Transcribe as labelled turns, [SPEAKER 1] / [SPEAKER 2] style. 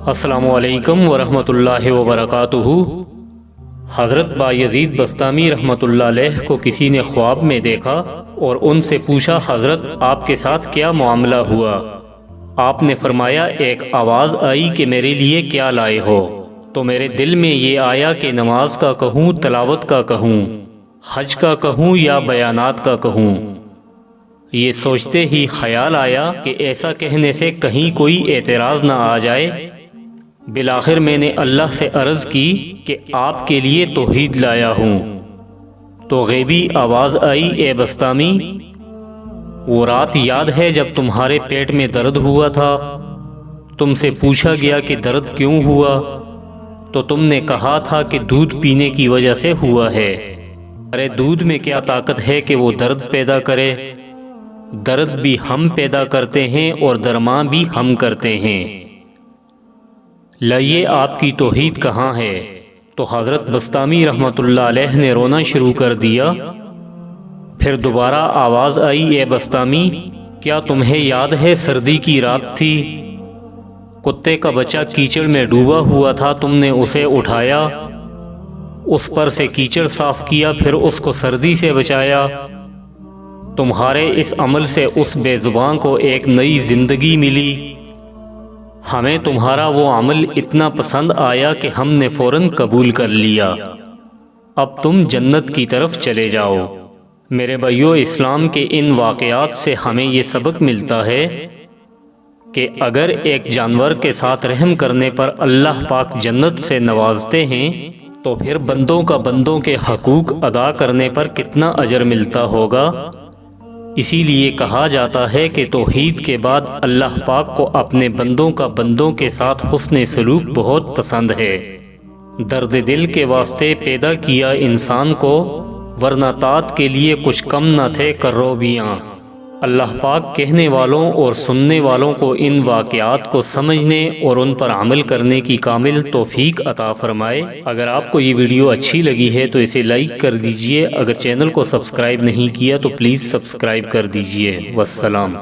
[SPEAKER 1] السلام علیکم ورحمۃ اللہ وبرکاتہ۔ حضرت بایزید بسطامی رحمۃ اللہ علیہ کو کسی نے خواب میں دیکھا اور ان سے پوچھا، حضرت آپ کے ساتھ کیا معاملہ ہوا؟ آپ نے فرمایا، ایک آواز آئی کہ میرے لیے کیا لائے ہو؟ تو میرے دل میں یہ آیا کہ نماز کا کہوں، تلاوت کا کہوں، حج کا کہوں یا بیانات کا کہوں۔ یہ سوچتے ہی خیال آیا کہ ایسا کہنے سے کہیں کوئی اعتراض نہ آ جائے۔ بالآخر میں نے اللہ سے عرض کی کہ آپ کے لیے توحید لایا ہوں۔ تو غیبی آواز آئی، اے بسطامی، وہ رات یاد ہے جب تمہارے پیٹ میں درد ہوا تھا؟ تم سے پوچھا گیا کہ درد کیوں ہوا؟ تو تم نے کہا تھا کہ دودھ پینے کی وجہ سے ہوا ہے۔ ارے دودھ میں کیا طاقت ہے کہ وہ درد پیدا کرے؟ درد بھی ہم پیدا کرتے ہیں اور درماں بھی ہم کرتے ہیں۔ لائیے آپ کی توحید کہاں ہے؟ تو حضرت بسطامی رحمۃ اللہ علیہ نے رونا شروع کر دیا۔ پھر دوبارہ آواز آئی، اے بسطامی، کیا تمہیں یاد ہے سردی کی رات تھی، کتے کا بچہ کیچڑ میں ڈوبا ہوا تھا، تم نے اسے اٹھایا، اس پر سے کیچڑ صاف کیا، پھر اس کو سردی سے بچایا۔ تمہارے اس عمل سے اس بے زبان کو ایک نئی زندگی ملی۔ ہمیں تمہارا وہ عمل اتنا پسند آیا کہ ہم نے فوراً قبول کر لیا۔ اب تم جنت کی طرف چلے جاؤ۔ میرے بھائیو، اسلام کے ان واقعات سے ہمیں یہ سبق ملتا ہے کہ اگر ایک جانور کے ساتھ رحم کرنے پر اللہ پاک جنت سے نوازتے ہیں تو پھر بندوں کا بندوں کے حقوق ادا کرنے پر کتنا اجر ملتا ہوگا۔ اسی لیے کہا جاتا ہے کہ توحید کے بعد اللہ پاک کو اپنے بندوں کا بندوں کے ساتھ حسن سلوک بہت پسند ہے۔ درد دل کے واسطے پیدا کیا انسان کو، ورنہ طاعت کے لیے کچھ کم نہ تھے کروبیاں۔ اللہ پاک کہنے والوں اور سننے والوں کو ان واقعات کو سمجھنے اور ان پر عمل کرنے کی کامل توفیق عطا فرمائے۔ اگر آپ کو یہ ویڈیو اچھی لگی ہے تو اسے لائک کر دیجئے، اگر چینل کو سبسکرائب نہیں کیا تو پلیز سبسکرائب کر دیجئے۔ والسلام۔